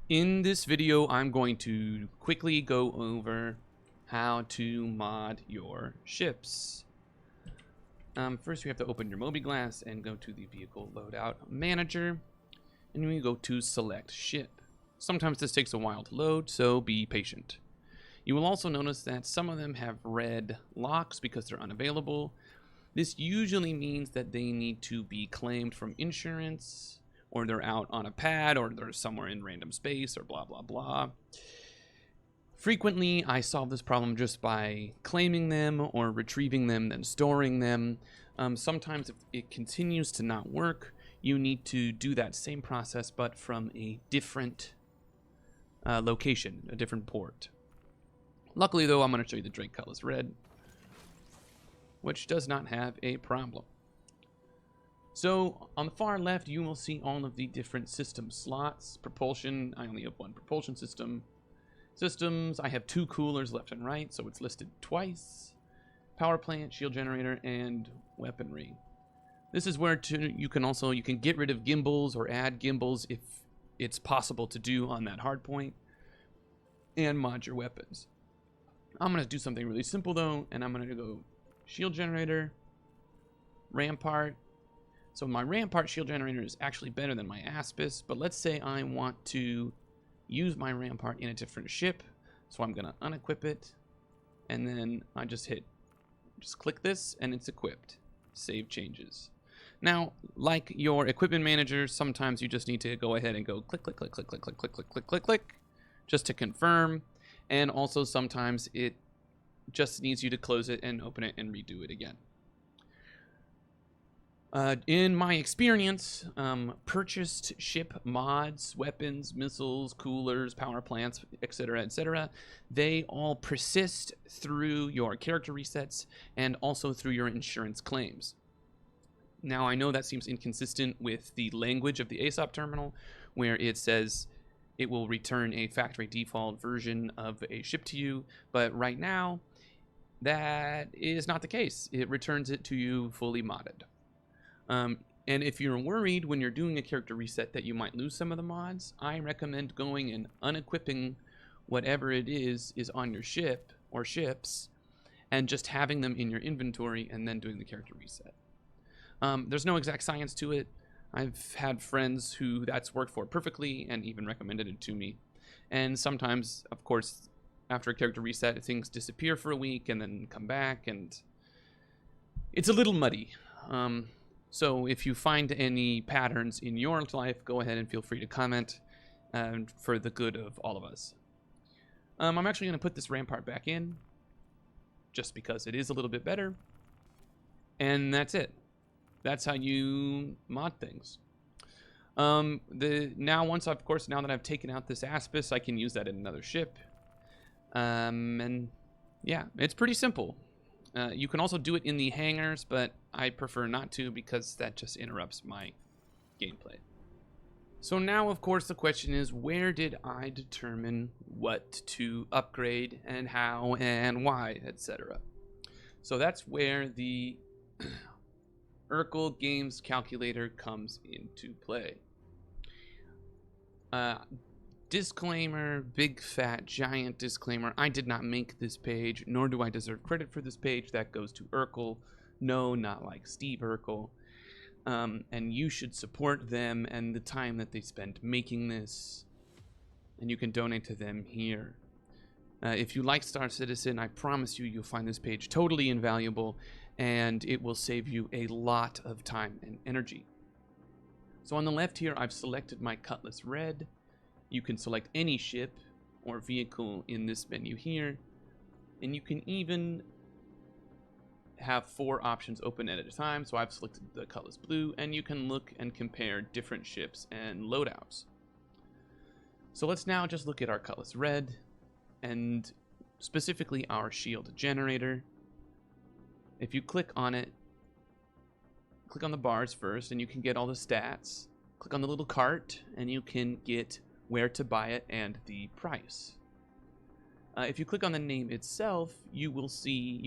In this video, I'm going to quickly go over how to mod your ships. First, you have to open your mobi-glass and go to the vehicle loadout manager, and we go to select ship. Sometimes this takes a while to load, so be patient. You will also notice that some of them have red locks because they're unavailable. This usually means that they need to be claimed from insurance, or they're out on a pad, or they're somewhere in random space, or blah, blah, blah. Frequently, I solve this problem just by claiming them or retrieving them, then storing them. Sometimes if it continues to not work, you need to do that same process, but from a different location, a different port. Luckily, though, I'm going to show you the Drake Cutlass Red, which does not have a problem. So on the far left, you will see all of the different system slots. Propulsion, I only have one propulsion system. Systems, I have 2 coolers left and right, so it's listed twice. Power plant, shield generator, and weaponry. This is where you can get rid of gimbals or add gimbals if it's possible to do on that hardpoint, and mod your weapons. I'm going to do something really simple though, and I'm going to go shield generator, rampart. So my rampart shield generator is actually better than my Aspis, but let's say I want to use my rampart in a different ship. So I'm going to unequip it, and then I just click this and it's equipped. Save changes. Now, like your equipment manager, sometimes you just need to go ahead and go click, click, click, click, click, click, click, click, click, click, click, just to confirm. And also sometimes it just needs you to close it and open it and redo it again. In my experience, purchased ship mods, weapons, missiles, coolers, power plants, etc., they all persist through your character resets and also through your insurance claims. Now, I know that seems inconsistent with the language of the ASOP terminal, where it says it will return a factory default version of a ship to you, but right now, that is not the case. It returns it to you fully modded. And if you're worried when you're doing a character reset that you might lose some of the mods, I recommend going and unequipping whatever it is on your ship or ships and just having them in your inventory and then doing the character reset. There's no exact science to it. I've had friends who that's worked for perfectly and even recommended it to me. And sometimes, of course, after a character reset, things disappear for a week and then come back, and it's a little muddy. So if you find any patterns in your life, go ahead and feel free to comment for the good of all of us. I'm actually going to put this rampart back in just because it is a little bit better. And that's it. That's how you mod things. Now that I've taken out this Aspis, I can use that in another ship. And yeah, it's pretty simple. You can also do it in the hangars, but I prefer not to because that just interrupts my gameplay. So now, of course, the question is, where did I determine what to upgrade and how and why, etc.? So that's where the Erkul Games Calculator comes into play. Disclaimer, big fat giant disclaimer, I did not make this page, nor do I deserve credit for this page. That goes to Erkul. No, not like Steve Erkul. And you should support them and the time that they spent making this, and you can donate to them here. If you like Star Citizen, I promise you'll find this page totally invaluable, and it will save you a lot of time and energy. So on the left here, I've selected my Cutlass Red. You can select any ship or vehicle in this menu here, and you can even have 4 options open at a time. So I've selected the Cutlass Blue, and you can look and compare different ships and loadouts. So let's now just look at our Cutlass Red, and specifically our shield generator. If you click on it, click on the bars first, and you can get all the stats. Click on the little cart, and you can get where to buy it and the price. If you click on the name itself, you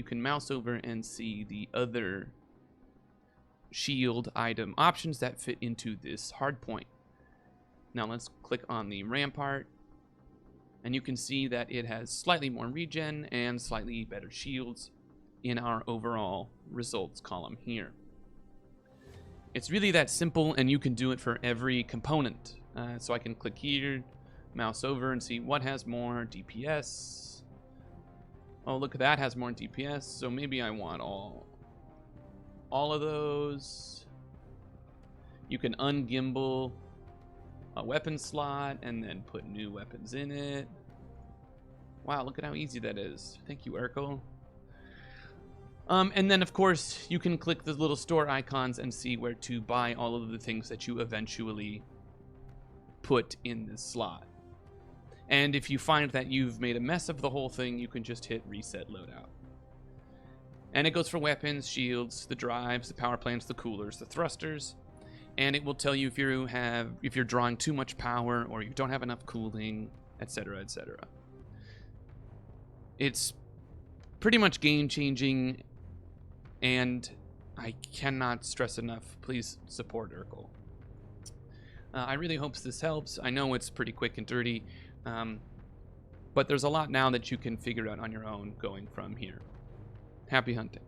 can mouse over and see the other shield item options that fit into this hardpoint. Now let's click on the rampart, and you can see that it has slightly more regen and slightly better shields in our overall results column here. It's really that simple, and you can do it for every component. So I can click here, mouse over, and see what has more DPS. Oh, look, that has more DPS, so maybe I want all of those. You can ungimbal a weapon slot and then put new weapons in it. Wow, look at how easy that is. Thank you, Erkul. And then, of course, you can click the little store icons and see where to buy all of the things that you eventually put in this slot. And if you find that you've made a mess of the whole thing, you can just hit reset loadout. And it goes for weapons, shields, the drives, the power plants, the coolers, the thrusters. And it will tell you if you're drawing too much power or you don't have enough cooling, etc., etc. It's pretty much game-changing, and I cannot stress enough, please support Erkul. I really hope this helps. I know it's pretty quick and dirty, but there's a lot now that you can figure out on your own going from here. Happy hunting.